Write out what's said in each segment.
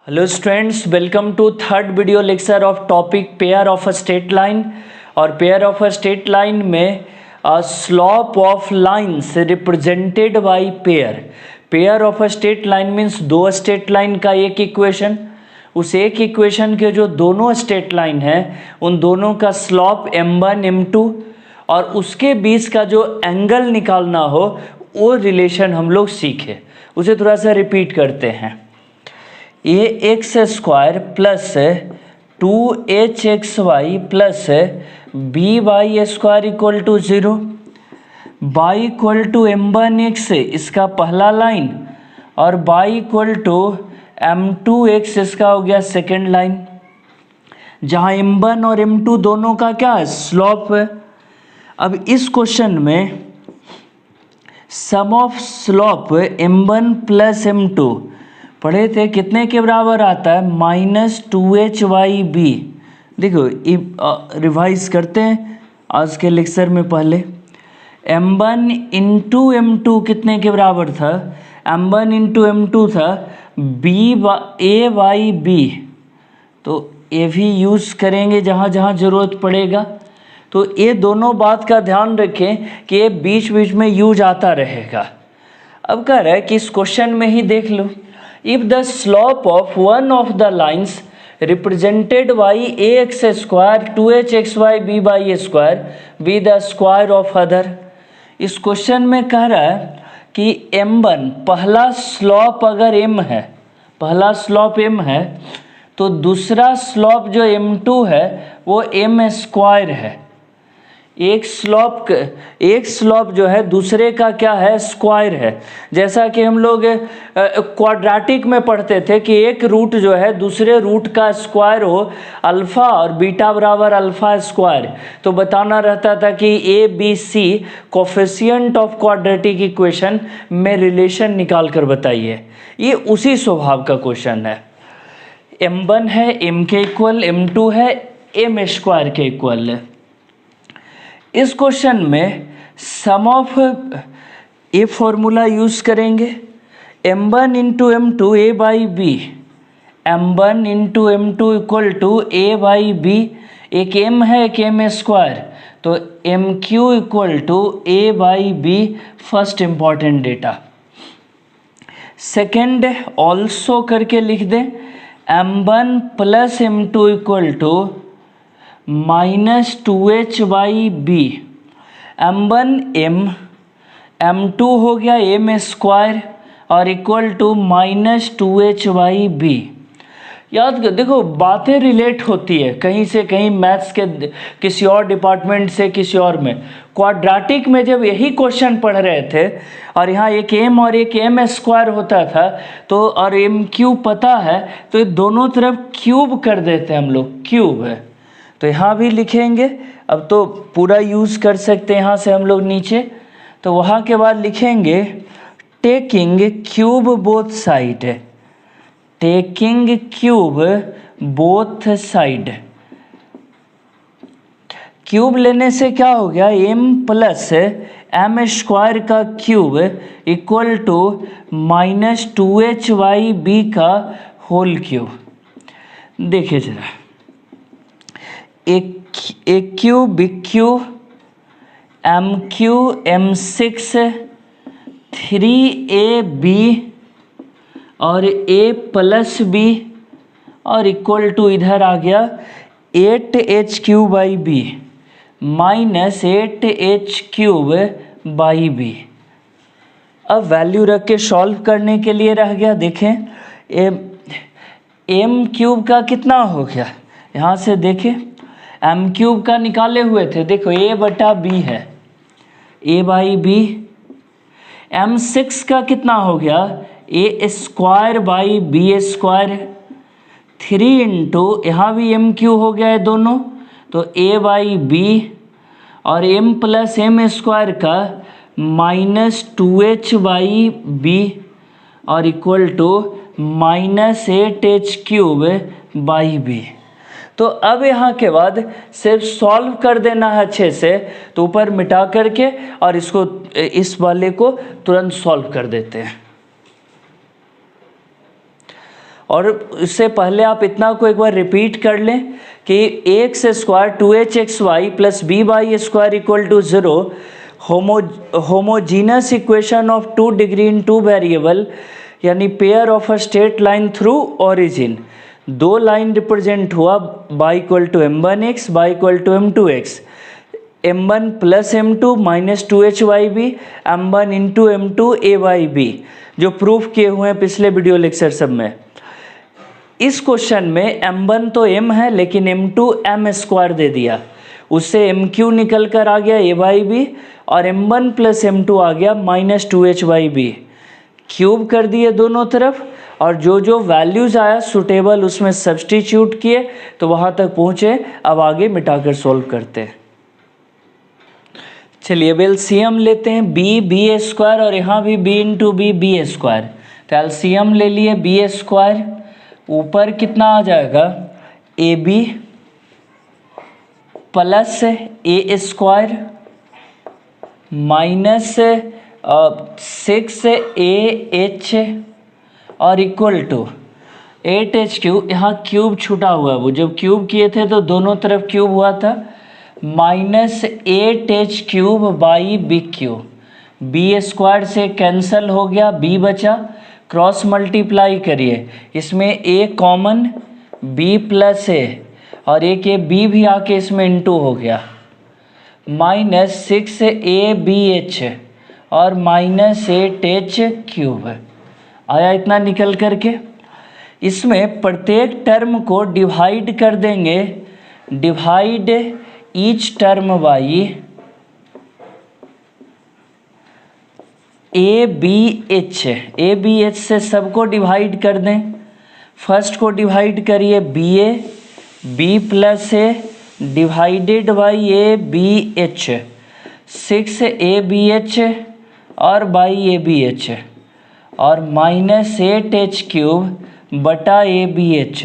Hello students, welcome to third video lecture of topic pair of a straight line. और pair of a straight line में slope of lines represented by pair. Pair of a straight line means दो straight line का एक equation, उस एक equation के जो दोनों स्ट्रेट लाइन हैं उन दोनों का स्लोप m1 m2 और उसके बीच का जो एंगल निकालना हो वो रिलेशन हम लोग सीखे। उसे थोड़ा सा रिपीट करते हैं। A x square plus 2hxy plus b y square equal to 0, y equal to m1x इसका पहला लाइन और बाई इक्वल टू m2x इसका हो गया सेकेंड लाइन, जहाँ m1 और m2 दोनों का क्या है, स्लोप है। अब इस क्वेश्चन में सम of slope m1 plus m2 पढ़े थे, कितने के बराबर आता है, -2hy/b। देखो रिवाइज करते हैं आज के लेक्चर में। पहले m1 इंटू m2 कितने के बराबर था, m1 इंटू m2 था a/b। तो ये भी यूज़ करेंगे जहाँ जहाँ ज़रूरत पड़ेगा। तो ये दोनों बात का ध्यान रखें कि ये बीच बीच में यूज आता रहेगा। अब कह रहा है कि इस क्वेश्चन में ही देख लो, if the slope of one of the lines represented by ax square 2hxy b by square be the square of other। इस क्वेश्चन में कह रहा है कि m1 पहला स्लोप अगर m है, पहला स्लोप m है तो दूसरा स्लोप जो m2 है वो m स्क्वायर है। एक स्लोप जो है दूसरे का क्या है, स्क्वायर है। जैसा कि हम लोग क्वाड्रेटिक में पढ़ते थे कि एक रूट जो है दूसरे रूट का स्क्वायर हो, अल्फ़ा और बीटा बराबर अल्फ़ा स्क्वायर, तो बताना रहता था कि A B C coefficient of quadratic equation में रिलेशन निकाल कर बताइए। ये उसी स्वभाव का क्वेश्चन है। m1 है m के इक्वल, m2 है m स्क्वायर के इक्वल है। इस क्वेश्चन में सम ऑफ ए फॉर्मूला यूज़ करेंगे, m1 into m2 a/b, m1 into m2 equal to a/b। एक m है एक m स्क्वायर, तो mq equal to a/b first important data. Second also करके लिख दें, m1 plus m2 equal to -2h/b। m1 m, m2 हो गया m square और इक्वल टू -2h/b। याद कर, देखो बातें रिलेट होती है कहीं से कहीं, मैथ्स के किसी और डिपार्टमेंट से किसी और में। क्वाड्रेटिक में जब यही क्वेश्चन पढ़ रहे थे और यहाँ एक m और एक m स्क्वायर होता था तो और mq पता है तो ये दोनों तरफ क्यूब कर देते हैं हम लोग, क्यूब है तो यहाँ भी लिखेंगे। अब तो पूरा यूज़ कर सकते हैं यहाँ से हम लोग नीचे, तो वहाँ के बाद लिखेंगे taking cube both side, taking cube both side. Cube लेने से क्या हो गया, m प्लस m स्क्वायर का क्यूब इक्वल टू -2h/b का होल क्यूब। देखिए जरा, एक Q B Q m/3 3ab और a+b और इक्वल टू इधर आ गया 8h3/b -8h3/b। अब वैल्यू रख के सॉल्व करने के लिए रह गया। देखें m³ का कितना हो गया, यहाँ से देखें m³ का निकाले हुए थे, देखो a/b है, a/b। m6 का कितना हो गया, a²/b², 3 इंटू यहाँ भी m³ हो गया है दोनों, तो a/b और m प्लस m स्क्वायर का -2h/b और इक्वल टू -8h3/b। तो अब यहाँ के बाद सिर्फ सॉल्व कर देना है अच्छे से, तो ऊपर मिटा करके और इसको इस वाले को तुरंत सॉल्व कर देते हैं। और इससे पहले आप इतना को एक बार रिपीट कर लें कि x square 2hxy plus b y square equal to 0 homogeneous equation of 2 degree in 2 variable, यानी pair of a straight line through origin. दो लाइन रिप्रेजेंट हुआ y equal to m1x y equal to m2x, m1 plus m2 minus 2hy/b, m1 into m2 a/b, जो proof किए हुए हैं पिछले video lecture सब में। इस क्वेश्चन में m1 तो m है लेकिन m2 m स्क्वायर दे दिया, उससे mq निकल कर आ गया a/b और m1 प्लस m2 आ गया माइनस 2h/b, क्यूब कर दिए दोनों तरफ और जो जो वैल्यूज़ आया सुटेबल उसमें सब्सटीट्यूट किए तो वहाँ तक पहुँचे। अब आगे मिटाकर सॉल्व करते हैं। चलिए अब एलसीएम लेते हैं, बी स्क्वायर और यहाँ भी b इंटू बी स्क्वायर, तो एलसीएम ले लिए बी स्क्वायर, ऊपर कितना आ जाएगा A B plus A square minus 6ah और इक्वल टू 8h3, यहाँ क्यूब छूटा हुआ, वो जब क्यूब किए थे तो दोनों तरफ क्यूब हुआ था, minus 8h³ by B cube, B square से कैंसल हो गया, बी बचा, क्रॉस मल्टीप्लाई करिए, इसमें A common B plus A और एक ए बी भी आके इसमें इंटू हो गया, माइनस 6abh और माइनस 8h³ आया इतना निकल करके। इसमें प्रत्येक टर्म को डिवाइड कर देंगे, divide each term by ABH से सबको डिवाइड कर दें। फर्स्ट को डिवाइड करिए B plus A divided by ABH, 6abh और बाई ABH और माइनस 8h³ बटा ABH,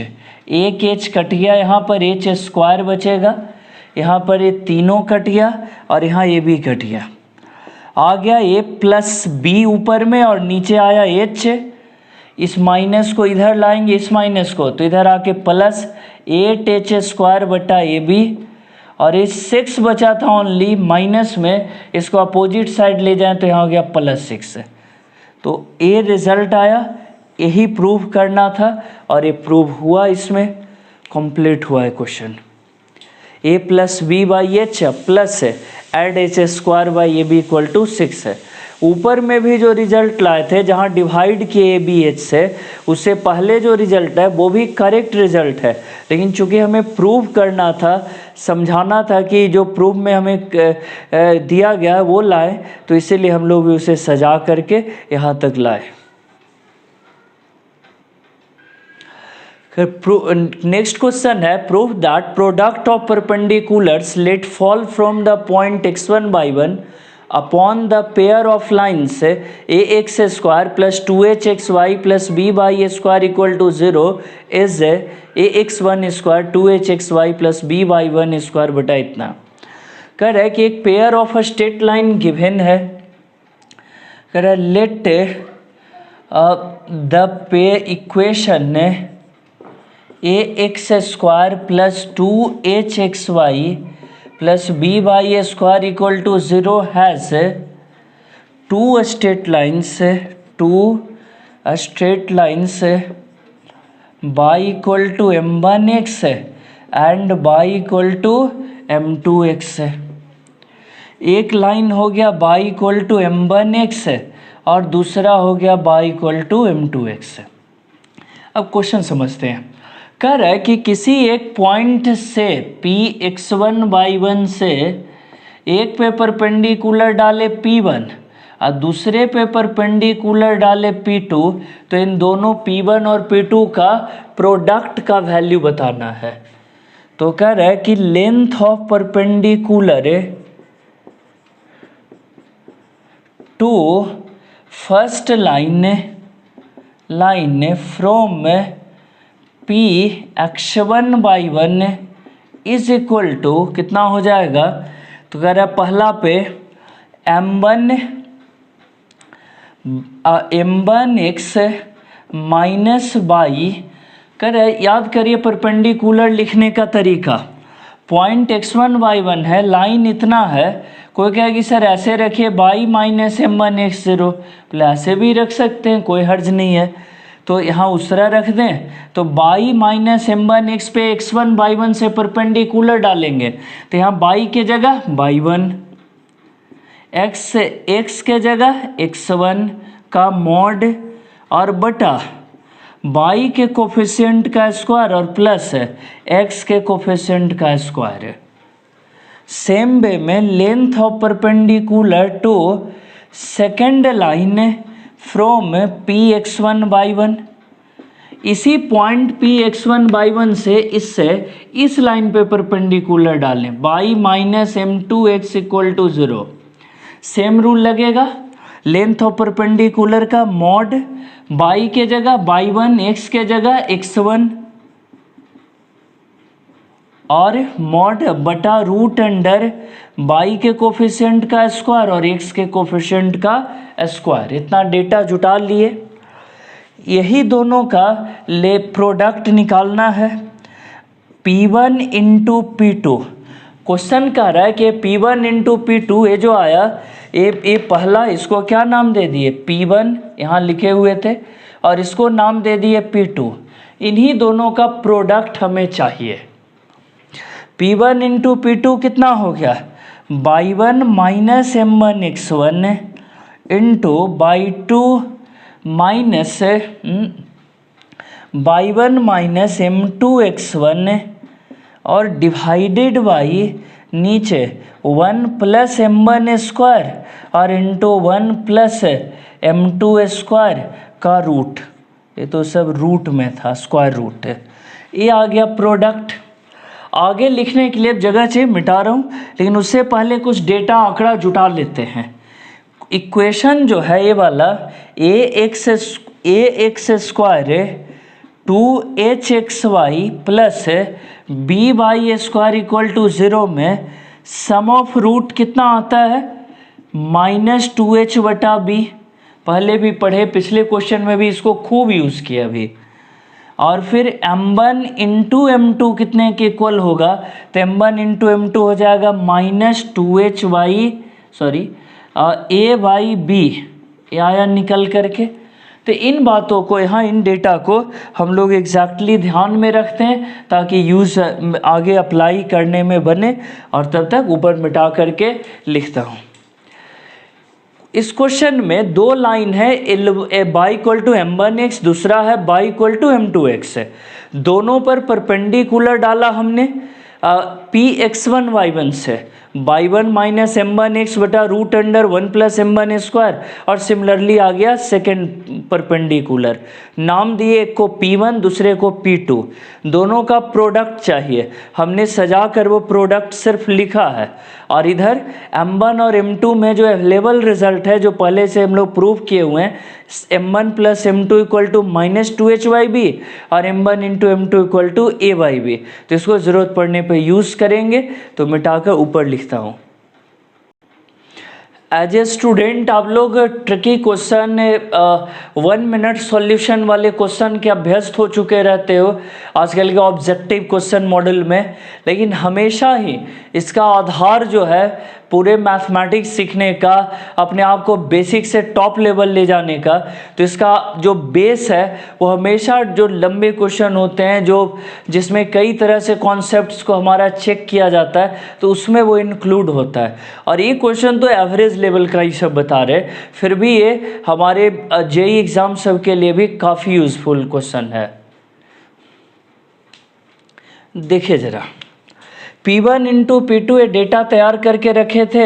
एक h कट गया, यहाँ पर h स्क्वायर बचेगा, यहाँ पर ये तीनों कट गया और यहाँ ए भी कट गया, आ गया a प्लस बी ऊपर में और नीचे आया h, इस माइनस को इधर लाएंगे, इस माइनस को तो इधर आके प्लस 8h² बटा ए बी और ये 6 बचा था ओनली माइनस में, इसको अपोजिट साइड ले जाएं तो यहाँ हो गया प्लस 6, तो ए रिजल्ट आया, यही प्रूव करना था और ये प्रूव हुआ, इसमें कंप्लीट हुआ है question. a plus B by H plus add H square by A B equal to 6 है। ऊपर में भी जो रिजल्ट लाए थे जहाँ डिवाइड किए ए बी एच से, उससे पहले जो रिजल्ट है वो भी करेक्ट रिजल्ट है, लेकिन चूंकि हमें प्रूव करना था, समझाना था कि जो प्रूफ में हमें दिया गया है वो लाए, तो इसीलिए हम लोग उसे सजा करके यहाँ तक लाए। नेक्स्ट क्वेश्चन है, proof that product of perpendiculars let fall from the point x1/1 upon the pair of lines ax² plus 2hxy plus b/a² equal to 0 is ax1² 2hxy plus b/1² बटा इतना। कह रहा है कि एक pair of a straight line given है, कह रहा है let the pair equation ax² plus 2hxy plus b/a² equal to 0 has two straight lines y equal to m1x and y equal to m2x। एक लाइन हो गया y equal to m1x और दूसरा हो गया y इक्वल टू m2x। अब question समझते हैं। कह रहा है कि किसी एक पॉइंट से Px1/1 से एक पे परपेंडिकुलर डाले P1 और दूसरे पे परपेंडिकुलर डाले P2, तो इन दोनों P1 और P2 का प्रोडक्ट का वैल्यू बताना है। तो कह रहा है कि length of perpendicular to first line from Px1/1 is equal to कितना हो जाएगा, तो कह रहा है पहला पे m1x माइनस y याद करिए परपेंडिकुलर लिखने का तरीका। पॉइंट x1 y1 है, लाइन इतना है, कोई कहेगी सर ऐसे रखिए y माइनस m1 x0, ऐसे भी रख सकते हैं, कोई हर्ज नहीं है। तो यहाँ उसरा रख दें, तो y माइनस m1 x पे x1 y1 से परपेंडिकुलर डालेंगे, तो यहाँ y के जगह y1, x के जगह x1 का मॉड और बटा y के कोफिशिएंट का स्क्वायर और प्लस x के कोफिशिएंट का स्क्वायर। सेम वे में length of perpendicular to second line from px1 y1, इसी पॉइंट px1 y1 से इससे इस लाइन पे परपेंडिकुलर डालें y minus m2x equal to 0। Same rule लगेगा, लेंथ ऑफ परपेंडिकुलर का मॉड y के जगह y1, x के जगह x1 और मॉड बटा रूट अंडर y के कोफिशिएंट का स्क्वायर और x के कोफिशिएंट का स्क्वायर। इतना डेटा जुटा लिए, यही दोनों का ले प्रोडक्ट निकालना है। P1 इंटू P2, क्वेश्चन कह रहा है कि P1 इंटू P2 ये जो आया, ये पहला, इसको क्या नाम दे दिए P1 यहाँ लिखे हुए थे, और इसको नाम दे दिए P2। इन्हीं दोनों का प्रोडक्ट हमें चाहिए। P1 इंटू P2 कितना हो गया, y1 minus m1 x1 into y2 minus y1 minus m2 x1 और डिवाइडेड बाई नीचे 1 प्लस m1 स्क्वायर और इंटू 1 प्लस m2 स्क्वायर का रूट। ये तो सब रूट में था, स्क्वायर रूट। ये आ गया प्रोडक्ट। आगे लिखने के लिए जगह चाहिए, मिटा रहा हूँ, लेकिन उससे पहले कुछ डेटा आंकड़ा जुटा लेते हैं। इक्वेशन जो है ये वाला ax square 2hxy plus by square equal to 0 में सम ऑफ रूट कितना आता है -2h बटा b। पहले भी पढ़े, पिछले क्वेश्चन में भी इसको खूब यूज़ किया अभी। और फिर m1 इंटू m2 कितने के इक्वल होगा, तो m1 इंटू m2 हो जाएगा -2hy a बाई बी, ये आया निकल करके। तो इन बातों को यहाँ, इन डेटा को हम लोग एग्जैक्टली ध्यान में रखते हैं ताकि यूज़ आगे अप्लाई करने में बने। और तब तक ऊपर मिटा करके लिखता हूँ। इस क्वेश्चन में दो लाइन है, y इक्वल टू m1x, दूसरा है y इक्वल टू m2x है। दोनों पर परपेंडिकुलर डाला हमने px1 y1 से, y1 माइनस m1x बटा root under 1 plus m1 square, और सिमिलरली आ गया सेकेंड परपेंडिकुलर। नाम दिए, एक को P1 दूसरे को P2। दोनों का प्रोडक्ट चाहिए, हमने सजा कर वो प्रोडक्ट सिर्फ लिखा है। और इधर m1 और m2 में जो अवेलेबल रिजल्ट है, जो पहले से हम लोग प्रूव किए हुए हैं, m1 plus m2 equal to -2hy/b और m1 into m2 equal to a/b। तो इसको ज़रूरत पड़ने पे यूज़ करेंगे। तो मिटाकर ऊपर लिखता हूँ। एज ए स्टूडेंट आप लोग ट्रिकी क्वेश्चन 1 मिनट सॉल्यूशन वाले क्वेश्चन के अभ्यस्त हो चुके रहते हो आजकल के ऑब्जेक्टिव क्वेश्चन मॉडल में, लेकिन हमेशा ही इसका आधार जो है पूरे मैथमेटिक्स सीखने का, अपने आप को बेसिक से टॉप लेवल ले जाने का, तो इसका जो बेस है वो हमेशा जो लंबे क्वेश्चन होते हैं, जो जिसमें कई तरह से कॉन्सेप्ट्स को हमारा चेक किया जाता है, तो उसमें वो इंक्लूड होता है। और ये क्वेश्चन तो एवरेज लेवल का ही सब बता रहे, फिर भी ये हमारे जेई एग्जाम सब के लिए भी काफ़ी यूजफुल क्वेश्चन है। देखिए ज़रा, P1 इंटू P2 ये डेटा तैयार करके रखे थे।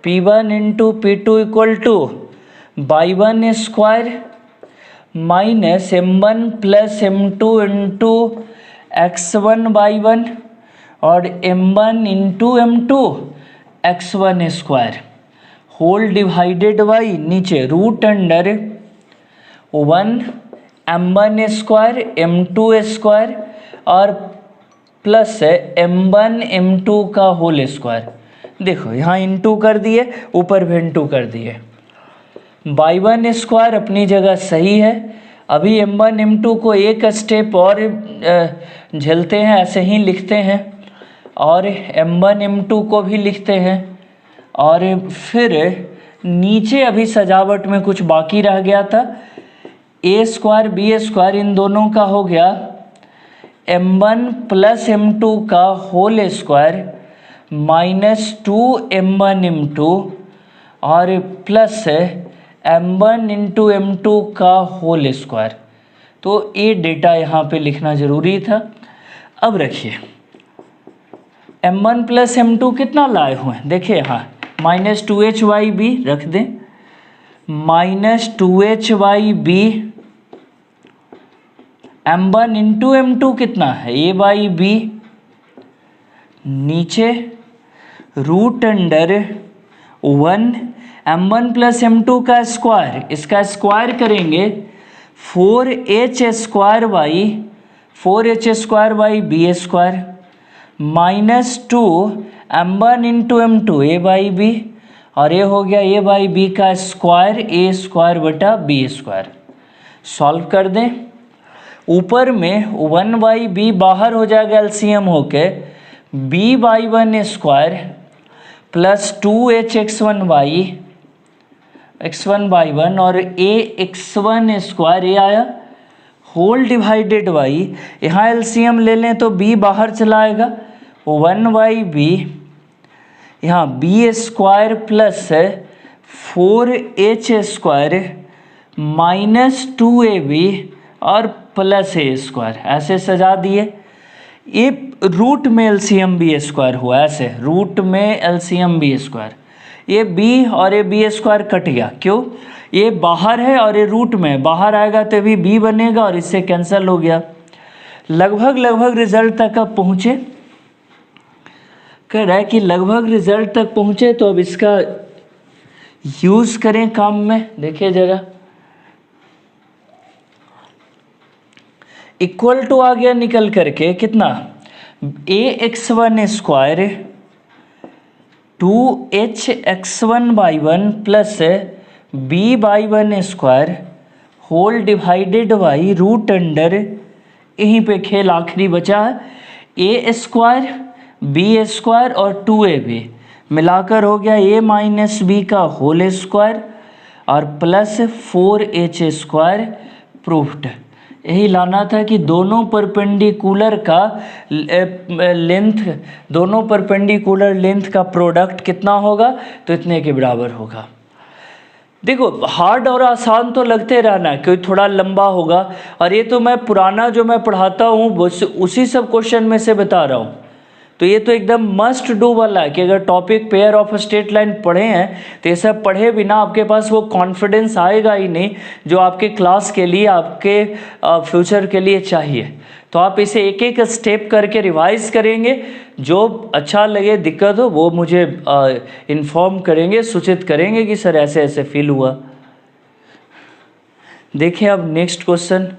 P1 into P2 equal to y1 square minus m1 plus m2 into x1 y1 और m1 into m2 x1 square whole divided by नीचे root under 1 m1 square m2 square और plus है m1 m2 का whole square. देखो यहाँ into कर दिए, ऊपर भी इंटू कर दिए। y1 स्क्वायर अपनी जगह सही है अभी m1 m2 को एक स्टेप और झेलते हैं, ऐसे ही लिखते हैं, और m1 m2 को भी लिखते हैं, और फिर नीचे अभी सजावट में कुछ बाकी रह गया था, a स्क्वायर b स्क्वायर इन दोनों का हो गया m1 प्लस m2 का whole square minus 2m1 m2 और प्लस m1 इंटू m2 का होल स्क्वायर। तो ये डेटा यहाँ पे लिखना ज़रूरी था। अब रखिए m1 प्लस m2 कितना लाए हुए हैं, देखिए यहाँ माइनस 2hy/b रख दें, minus 2hy/b m1 into m2 कितना है a/b, नीचे root under 1 m1 plus m2 का स्क्वायर, इसका स्क्वायर करेंगे 4h square by 4h square by b square minus 2 m1 into m2 a/b, और ये हो गया a/b का स्क्वायर a स्क्वायर बटा b स्क्वायर। सॉल्व कर दें, ऊपर में 1/b बाहर हो जाएगा एलसीएम होके b/1 square plus 2h x1/1 और a x1 स्क्वायर ये आया होल डिवाइडेड बाई, यहाँ एलसीएम ले लें तो b बाहर चला आएगा 1/b, यहाँ b square plus 4h square minus 2ab और प्लस a स्क्वायर, ऐसे सजा दिए। ये रूट में एलसीएम बी स्क्वायर हुआ, ऐसे रूट में एलसीएम बी स्क्वायर, ये b और ये b स्क्वायर कट गया, क्यों, ये बाहर है और ये रूट में, बाहर आएगा तो भी b बनेगा और इससे कैंसिल हो गया। लगभग रिजल्ट तक अब पहुँचे, कह रहा है कि लगभग रिजल्ट तक पहुँचे, तो अब इसका यूज़ करें काम में। देखिए ज़रा, इक्वल टू आ गया निकल करके कितना, ax1 square 2h x1/1 plus b/1 square whole divided by root under, यहीं पे खेल आखिरी बचा है, a स्क्वायर b स्क्वायर और 2ab मिलाकर हो गया a माइनस b का होल स्क्वायर और प्लस 4h स्क्वायर प्रूफ्ड। यही लाना था कि दोनों परपेंडिकुलर का लेंथ, दोनों परपेंडिकुलर लेंथ का प्रोडक्ट कितना होगा, तो इतने के बराबर होगा। देखो हार्ड और आसान तो लगते रहना, कोई थोड़ा लंबा होगा, और ये तो मैं पुराना जो मैं पढ़ाता हूँ उसी सब क्वेश्चन में से बता रहा हूँ। तो ये तो एकदम मस्ट डू वाला है कि अगर topic pair of straight line पढ़े हैं तो ये सब पढ़े बिना आपके पास वो कॉन्फिडेंस आएगा ही नहीं जो आपके क्लास के लिए, आपके फ्यूचर के लिए चाहिए। तो आप इसे एक एक स्टेप करके रिवाइज करेंगे, जो अच्छा लगे दिक्कत हो वो मुझे इन्फॉर्म करेंगे, सूचित करेंगे कि सर ऐसे ऐसे फील हुआ। देखिए अब नेक्स्ट क्वेश्चन,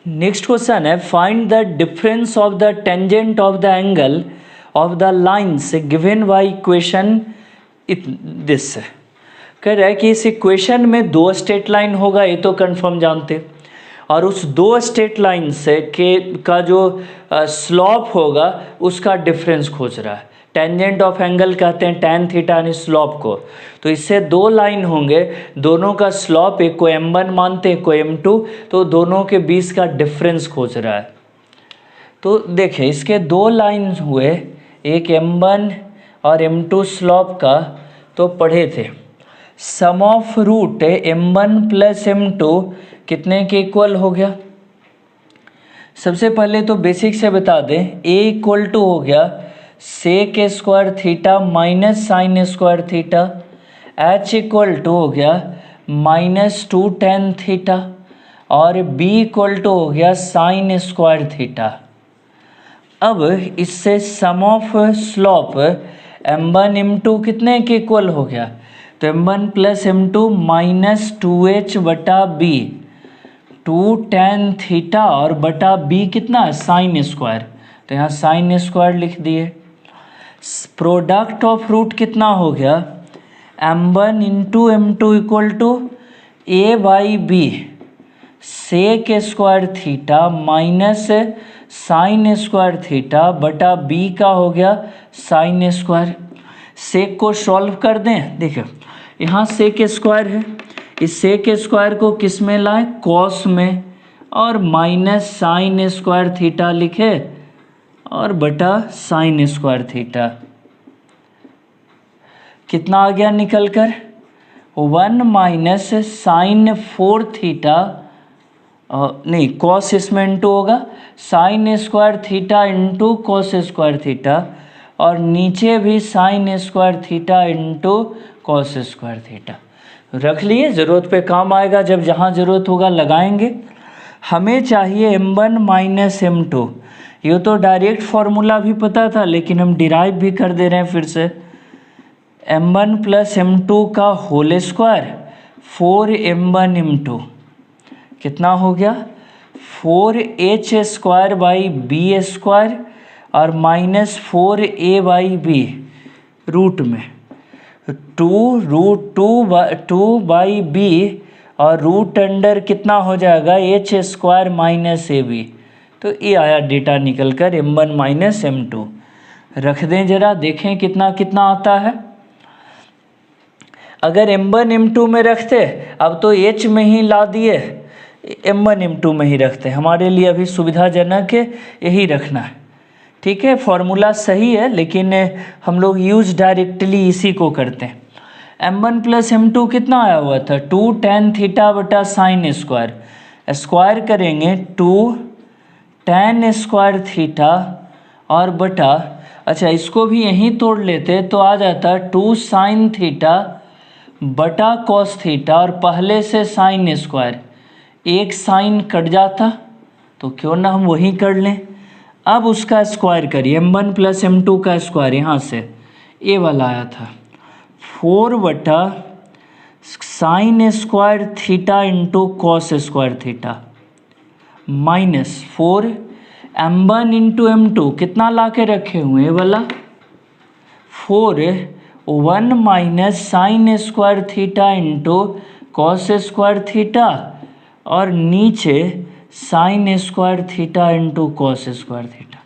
नेक्स्ट क्वेश्चन है find the difference of the tangent of the angle of the lines given by equation this. कह रहा है कि इस इक्वेशन में दो स्ट्रेट लाइन होगा, ये तो कंफर्म जानते, और उस दो स्ट्रेट लाइन से का जो स्लॉप होगा उसका डिफरेंस खोज रहा है। टेंजेंट ऑफ एंगल कहते हैं tan थीटा यानी स्लॉप को। तो इससे दो लाइन होंगे, दोनों का स्लॉप, एक को m1 मानते हैं, एक को m2, तो दोनों के बीच का डिफरेंस खोज रहा है। तो देखिए इसके दो लाइन हुए, एक m1 और m2 स्लॉप का, तो पढ़े थे सम of root m1 plus m2 कितने के इक्वल हो गया। सबसे पहले तो बेसिक से बता दें, a इक्वल टू हो गया sec square theta minus sine square theta, h equal to हो गया माइनस 2 tan थीटा, और b इक्वल टू हो गया साइन स्क्वायर थीटा। अब इससे सम ऑफ स्लॉप m1 m2 कितने के इक्वल हो गया, तो m1 plus m2 minus 2h बटा b, 2 tan थीटा और बटा b कितना है साइन स्क्वायर, तो यहाँ साइन स्क्वायर लिख दिए। प्रोडक्ट ऑफ रूट कितना हो गया, m1 into m2 equal to a by B sec square theta minus sine square theta बटा b का हो गया साइन स्क्वायर। सेक को सॉल्व कर दें, देखिए यहाँ सेक स्क्वायर है, इस सेक स्क्वायर को किस में लाएं, कॉस में, और माइनस साइन स्क्वायर थीटा लिखे और बटा साइन स्क्वायर थीटा। कितना आ गया निकल कर, 1 माइनस साइन 4 थीटा, नहीं कॉस इसमें इंटू होगा, sign square theta into cos square theta, और नीचे भी sign square theta into cos square theta. रख लिए, ज़रूरत पे काम आएगा, जब जहाँ ज़रूरत होगा लगाएंगे। हमें चाहिए m1 माइनस m2, ये तो डायरेक्ट फार्मूला भी पता था लेकिन हम डिराइव भी कर दे रहे हैं फिर से। m1 प्लस m2 का होल स्क्वायर 4m1 m2 कितना हो गया, 4h square by b square और minus 4a by b root में 2 बाई बी और रूट अंडर कितना हो जाएगा h square minus a b. तो ये आया डेटा निकल कर m1 माइनस m2। रख दें जरा, देखें कितना कितना आता है। अगर m1 m2 में रखते, अब तो h में ही ला दिए, m1 m2 में ही रखते, हमारे लिए अभी सुविधाजनक है यही रखना है। ठीक है, फॉर्मूला सही है लेकिन हम लोग यूज डायरेक्टली इसी को करते हैं। m1 प्लस m2 कितना आया हुआ था, 2 tan थीटा बटा साइन स्क्वायर, स्क्वायर करेंगे 2 tan स्क्वायर थीटा और बटा, अच्छा इसको भी यहीं तोड़ लेते तो आ जाता 2 साइन थीटा बटा कॉस थीटा, और पहले से साइन स्क्वायर, एक साइन कट जाता तो क्यों ना हम वही कर लें। अब उसका स्क्वायर करिए, m1 प्लस m2 का स्क्वायर, यहाँ से ए वाला आया था 4 बटा sign square theta into cos square theta minus 4 m1 into m2 कितना ला के रखे हुए वाला 4 1 minus sine square theta into cos square theta और नीचे sine square theta into cos square theta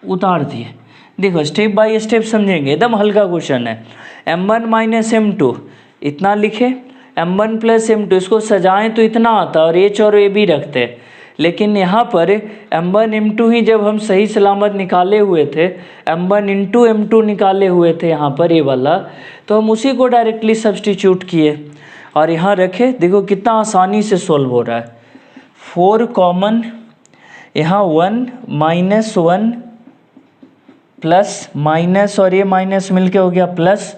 उतार दिए। देखो स्टेप बाय स्टेप समझेंगे, एकदम हल्का क्वेश्चन है। m1 माइनस m2 इतना लिखे, m1 प्लस m2 इसको सजाएं तो इतना आता और h और a भी रखते, लेकिन यहाँ पर m1 m2 ही जब हम सही सलामत निकाले हुए थे, m1 इंटू m2 निकाले हुए थे यहाँ पर ये वाला, तो हम उसी को डायरेक्टली सब्सटीट्यूट किए और यहाँ रखे। देखो कितना आसानी से सोल्व हो रहा है। 4 कॉमन, यहाँ 1 माइनस 1 प्लस माइनस और ये माइनस मिलके हो गया plus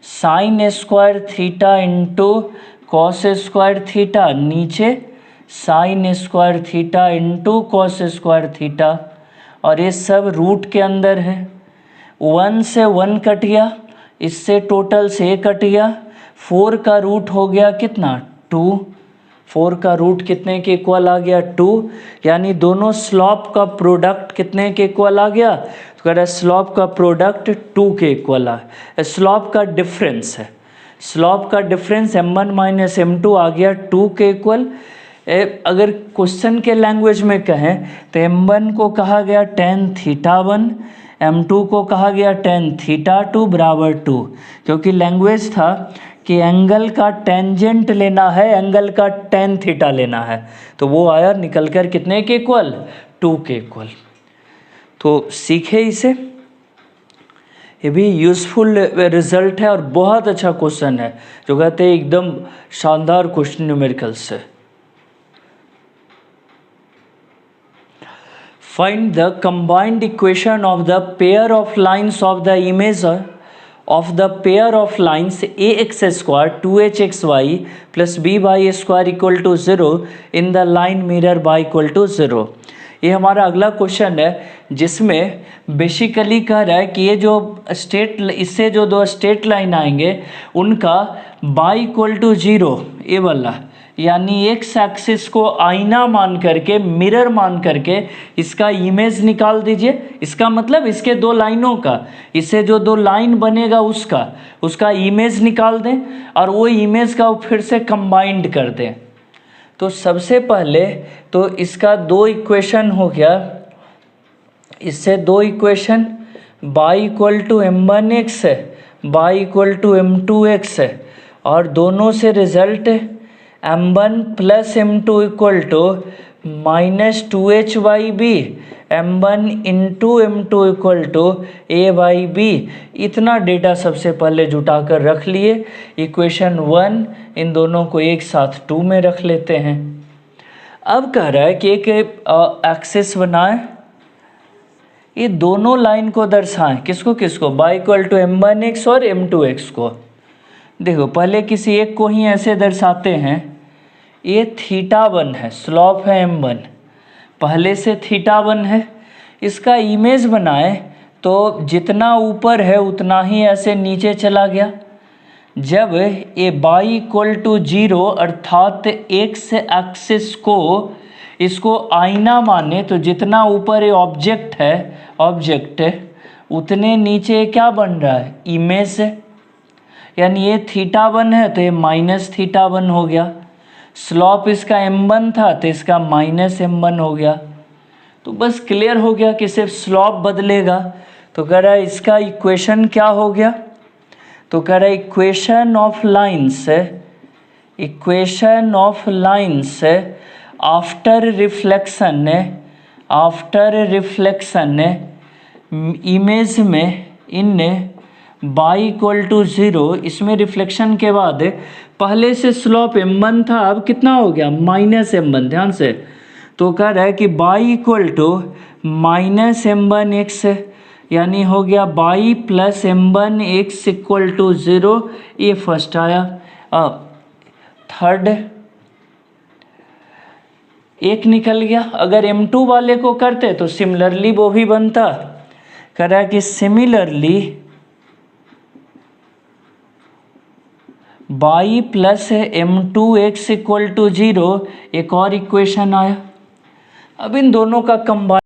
sine square theta into cos square theta, नीचे sine square theta into cos square theta, और ये सब रूट के अंदर है। 1 से 1 कट गया, इससे टोटल से कट गया, 4 का रूट हो गया कितना 2, 4 का रूट कितने के इक्वल आ गया 2, यानी दोनों स्लॉप का प्रोडक्ट कितने के इक्वल आ गया, तो कह रहा है स्लॉप का प्रोडक्ट 2 के इक्वल आ, स्लॉप का डिफरेंस है, स्लॉप का डिफरेंस m1 माइनस m2 आ गया 2 के इक्वल। अगर क्वेश्चन के लैंग्वेज में कहें तो m1 को कहा गया tan थीटा 1, m2 को कहा गया tan थीटा 2 बराबर 2, क्योंकि लैंग्वेज था कि एंगल का टेंजेंट लेना है, एंगल का tan थीटा लेना है, तो वो आया निकल कर कितने के इक्वल 2 के इक्वल। तो सीखे इसे, ये भी यूज़फुल रिजल्ट है और बहुत अच्छा क्वेश्चन है, जो कहते हैं एकदम शानदार क्वेश्चन न्यूमेरिकल से। Find the combined equation of the pair of lines of the image of the pair of lines ax square 2hxy plus by square equal to 0 in the line mirror by equal to 0। ये हमारा अगला question है जिसमें basically कह रहा है कि ये जो स्ट्रेट, इससे जो दो स्ट्रेट लाइन आएंगे उनका बाई इक्वल टू 0, ये वाला यानी एक्स एक्सिस को आईना मान करके, मिरर मान करके इसका इमेज निकाल दीजिए। इसका मतलब इसके दो लाइनों का, इससे जो दो लाइन बनेगा उसका इमेज निकाल दें और वो इमेज का फिर से कंबाइंड कर दें। तो सबसे पहले तो इसका दो इक्वेशन हो गया, इससे दो equation y equal to m1x है, y इक्वल टू m2x है, और दोनों से result m1 plus m2 equal to minus 2hy/b, m1 into m2 equal to a/b। इतना डेटा सबसे पहले जुटा कर रख लिए। इक्वेशन 1 इन दोनों को एक साथ 2 में रख लेते हैं। अब कह रहा है कि एक एक्सिस बनाए, ये दोनों लाइन को दर्शाएं, किसको किसको, y इक्वल टू m1x और m2x को। देखो पहले किसी एक को ही ऐसे दर्शाते हैं, ये θ1 है, स्लॉप है m1, पहले से θ1 है। इसका इमेज बनाए तो जितना ऊपर है उतना ही ऐसे नीचे चला गया। जब ये y इक्वल टू 0 अर्थात एक्स एक्सिस को इसको आईना माने तो जितना ऊपर ये ऑब्जेक्ट उतने नीचे क्या बन रहा है, इमेज है। यानी ये θ1 है तो ये माइनस θ1 हो गया। स्लॉप इसका m1 था तो इसका माइनस m1 हो गया। तो बस क्लियर हो गया कि सिर्फ स्लॉप बदलेगा। तो कह रहा है इसका इक्वेशन क्या हो गया, तो कह रहा है equation of lines after reflection image में इन y इक्वल टू 0, इसमें रिफ्लेक्शन के बाद पहले से स्लॉप m1 था, अब कितना हो गया, माइनस m1। ध्यान से, तो कह रहा है कि y equal to minus m1x, यानी हो गया y plus m1x equal to 0। ये फर्स्ट आया। अब थर्ड एक निकल गया। अगर m2 वाले को करते तो सिमिलरली वो भी बनता। कह रहा है कि similarly y plus m2x equal to 0 एक और इक्वेशन आया। अब इन दोनों का कंबाइन